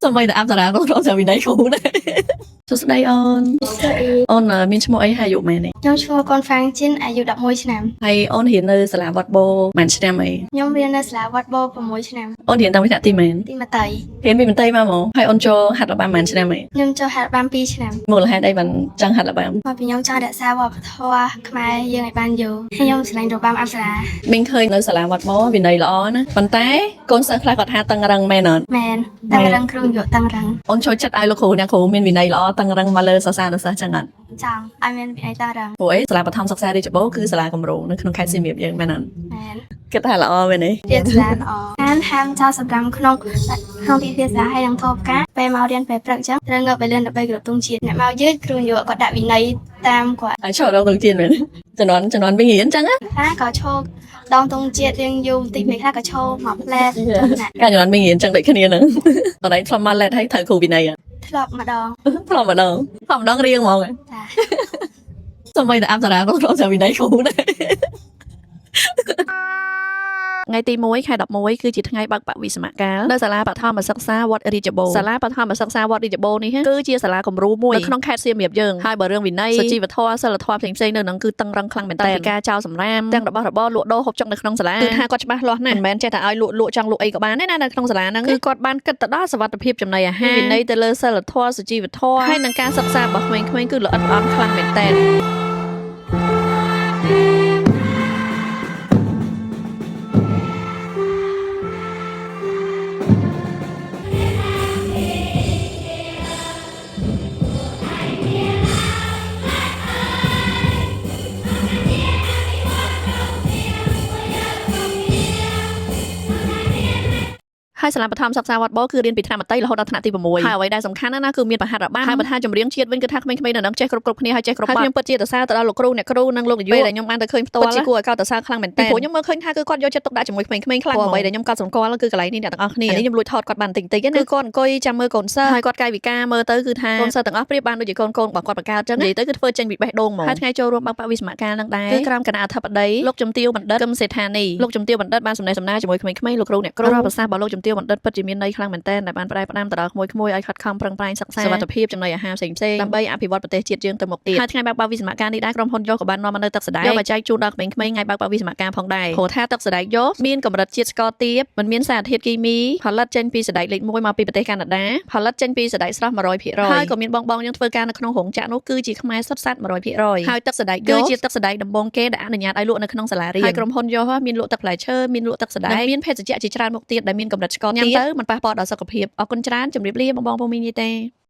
Sao mày đã ra nó rõ ràng vì đấy khổ đấy. Số đây on mình mua ấy hai dụ mày này. ខ្ញុំឈ្មោះកូនហ្វាំងជីនអាយុ11ឆ្នាំ Hay on hiện nơi sẽ là vật bô màn xem mày. ខ្ញុំរៀននៅសាលាវត្តបោ6ឆ្នាំ On hiện tao mới đặt tim mày. ទីមតី Hiện mình tây mà mổ. Hay on cho hạt là ba màn xem mày. ខ្ញុំចូលហាត់បាន2ឆ្នាំ Một là hai đây bạn trăng hạt là ba. មកពីខ្ញុំចង់រក្សាវប្បធម៌ខ្មែរយើងឲ្យបានយូរហើយខ្ញុំស្រឡាញ់របាំអប្សរា Mình khơi nơi sẽ là vật bô vì đây là nó. Còn té con sẽ khai vật hai tăng răng mày nè. មែនតាំងរឹងគ្រូយុតាំងរឹង On cho chất ai lúc khổ nè khổ mình vì đây là tăng răng mà lơ xa chẳng hạn. ចង់ឲ្យមានវិន័យតាំងរឹង Ủa sẽ là vật thăm sắc xa đi cho bố cứ sẽ là cầm rượu nó không khai xin việc vậy mày nè. មែន Cái ta là bên này. រៀនសាលាល្អហានហាមចោលសម្រាប់ក្នុងពិភាក្សាហើយនឹងធោបការពេលមករៀនពេលព្រឹកអញ្ចឹងត្រូវងើបពេលលឿនដើម្បីគ្រប់ទងជាតិអ្នកមកយឺតគ្រូយុគាត់ដាក់វិន័យតាមគាត់ À, cho đâu đầu tiên vậy. Cho nó bên hiến chẳng á. ខ្លះក៏ឈោដងទងជាតិរៀងយូរបន្តិចពេលខ្លះក៏ឈោមកផ្លែណា Cả cho nó bên hiến chẳng đợi cái này nữa. Ở đấy thầm mà lại thấy thời khu bên này à. ធ្លាប់ម្ដង Thầm ở đâu? Thầm đang riêng mà. ចា Sao mày đã nó rõ ràng vì đấy khổ đấy. ថ្ងៃទី1ខែ11គឺជាថ្ងៃបើកបវិស្មកាលនៅសាលាបឋមសិក្សាវត្តរាជបូរសាលាបឋមសិក្សាវត្តរាជបូរនេះគឺជាសាលាគំរូមួយនៅក្នុងខេត្តសៀមរាបយើងហើយបើរឿងវិន័យសុជីវធម៌សិលធម៌ផ្សេងៗនៅនឹងគឺតឹងរឹងខ្លាំងមែនតើពីការចោលសម្រាមទាំងរបស់របរលក់ដូរហូបចុកនៅក្នុងសាលាគឺថាគាត់ច្បាស់លាស់ណាស់មិនមែនចេះតែឲ្យលក់ចង់លក់អីក៏បានដែរណានៅក្នុងសាលាហ្នឹងគឺគាត់បានគិតទៅដល់សុវត្ថិភាពចំណីអាហារវិន័យទៅលើសិលធម៌សុជីវធម៌ហើយនឹងការសិក្សារបស់ក្មេងៗគឺល្អិតល្អន់ខ្លាំងមែនតើ ហើយសាលាបឋមសិក្សាវត្តបោគឺរៀនពីថ្នាក់មត្តេយ្យរហូតដល់ថ្នាក់ទី6ហើយអ្វីដែលសំខាន់ណាស់គឺមានបរិហារបានហើយបើថាចម្រៀងជាតិវិញគឺថាក្មេងៗនៅនឹងចេះគ្រប់គ្នាហើយចេះគ្រប់បាត់ខ្ញុំពិតជាសរសើរទៅដល់លោកគ្រូអ្នកគ្រូនិងលោកនាយកពេលដែលខ្ញុំបានទៅឃើញផ្ទាល់ជាគួរឲ្យកោតសរសើរខ្លាំងមែនតើព្រោះខ្ញុំមើលឃើញថាគឺគាត់យកចិត្តទុកដាក់ជាមួយក្មេងៗខ្លាំងអ្វីដែលខ្ញុំកត់សម្គាល់គឺកន្លែងនេះអ្នកទាំងអស់គ្នានេះខ្ញុំលួចថតគាត់បានតិចៗណាគឺគាត់អង្គុយចាំមើលកូនសិស្សហើយគាត់កាយវិការមើលទៅគឺថាកូនសិស្សទាំងអស់ប្រៀបបានដូចជាកូនរបស់គាត់បង្កើតចឹងនិយាយទៅគឺធ្វើចេញពីបេះដូងហ្មងហើយថ្ងៃចូលរួមបើកបវិស្មកាលនឹងដែរគឺក្រោមគណៈអធិបតីលោកជំទាវបណ្ឌិតកឹមសេដ្ឋានីលោកជំទាវបណ្ឌិតបានសម្ដែងសម្ដារជាមួយក្មេងៗលោកគ្រូអ្នកគ្រូប្រសាសន៍របស់លោកជំទាវបណ្ឌិតពិតជាមានន័យខ្លាំងមែនតើដែលបានផ្ដាំទៅដល់ក្មួយៗឲ្យខិតខំប្រឹងប្រែងសិក្សាសុវត្ថិភាពចំណីអាហារផ្សេងៗដើម្បីអភិវឌ្ឍប្រទេសជាតិយើងទៅមុខទៀតហើយថ្ងៃបើកបវិស្មការនេះដែរក្រុមហ៊ុនយកក៏បាននាំមកនៅទឹកសដែកយកមកចែកជូនដល់ក្មេងៗថ្ងៃបើកបវិស្មការផងដែរព្រោះថាទឹកសដែកយកមានកម្រិតជាតិស្ករទាបមិនមានសារធាតុគីមីផលិតចេញពីសដែកលេខ1មកពីប្រទេសកាណាដាផលិតចេញពីសដែកស្រស់ 100% ហើយក៏មានបងយើងធ្វើការនៅក្នុងរោងចក្រនោះគឺជាខ្មែរសុទ្ធសាធ 100% ហើយទឹកសដែកគឺជាទឹកសដែកដំបូងគេដែលអនុញ្ញាតឲ្យលក់នៅក្នុងសាលារៀនហើយក្រុមហ៊ុនយកមានលក់ទឹកផ្លែឈើមានលក់ទឹកសដែកមានភេសជ្ជៈជាច្រើនមុខទៀតដែលមានកម្រិតស្ករទាបញ៉ាំទៅមិនប៉ះពាល់ដល់សុខភាពអរគុណច្រើនជម្រាបលាបងប្អូនមីងទេ